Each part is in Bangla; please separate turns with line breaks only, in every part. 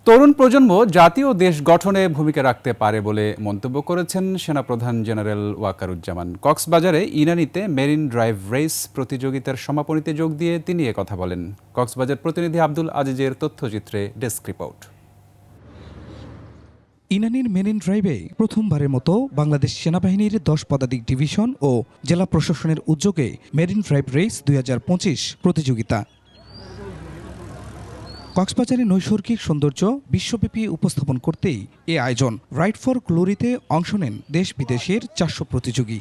তরুণ প্রজন্ম জাতীয় দেশ গঠনে ভূমিকা রাখতে পারে বলে মন্তব্য করেছেন সেনাপ্রধান জেনারেল ওয়াকারুজ্জামান। কক্সবাজারে ইনানীতে মেরিন ড্রাইভ রেস প্রতিযোগিতার সমাপনীতে যোগ দিয়ে তিনি কথা বলেন। কক্সবাজার প্রতিনিধি আব্দুল আজিজের তথ্যচিত্রে ডেস্ক রিপোর্ট।
ইনানীর মেরিন ড্রাইভে প্রথমবারের মতো বাংলাদেশ সেনাবাহিনীর 10 পদাতিক ডিভিশন ও জেলা প্রশাসনের উদ্যোগে মেরিন ড্রাইভ রেস 2025 প্রতিযোগিতা। কক্সবাজারের নৈসর্গিক সৌন্দর্য বিশ্বব্যাপী উপস্থাপন করতেই এ আয়োজন। রাইড ফর গ্লোরিতে অংশ নেন দেশ বিদেশের 400 প্রতিযোগী।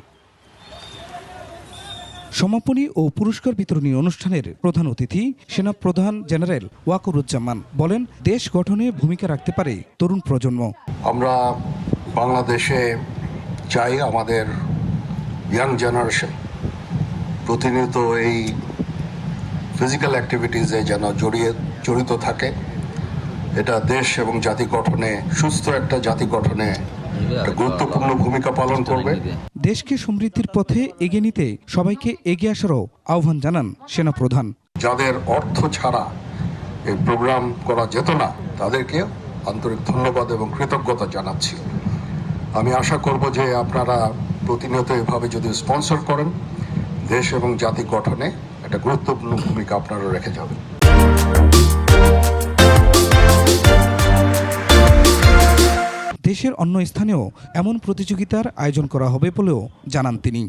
সমাপনী ও পুরস্কার বিতরণী অনুষ্ঠানের প্রধান অতিথি সেনাপ্রধান জেনারেল ওয়াকারুজ্জামান বলেন, দেশ গঠনে ভূমিকা রাখতে পারে তরুণ প্রজন্ম।
আমরা বাংলাদেশে চাই আমাদের ইয়াং জেনারেশন প্রতিনিয়ত এই ফিজিক্যাল অ্যাক্টিভিটিসে যেন জড়িত থাকে। এটা দেশ এবং জাতি গঠনে, সুস্থ একটা জাতি গঠনে গুরুত্বপূর্ণ ভূমিকা পালন করবে।
দেশকে সমৃদ্ধির পথে এগিয়ে নিতে সবাইকে এগিয়ে আসারও আহ্বান জানান সেনাপ্রধান।
যাদের অর্থ ছাড়া এই প্রোগ্রাম করা যেত না, তাদেরকে আন্তরিক ধন্যবাদ এবং কৃতজ্ঞতা জানাচ্ছি। আমি আশা করব যে আপনারা প্রতিনিয়ত এভাবে যদি স্পন্সর করেন, দেশ এবং জাতি গঠনে একটা গুরুত্বপূর্ণ ভূমিকা আপনারা রেখে যাবেন।
দেশের অন্য স্থানেও এমন প্রতিযোগিতার আয়োজন করা হবে বলেও জানান তিনি।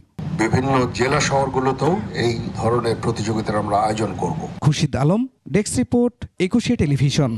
বিভিন্ন জেলা শহরগুলোতেও এই ধরনের প্রতিযোগিতার আমরা আয়োজন করব।
Khurshid Alam, desk report, 21 television.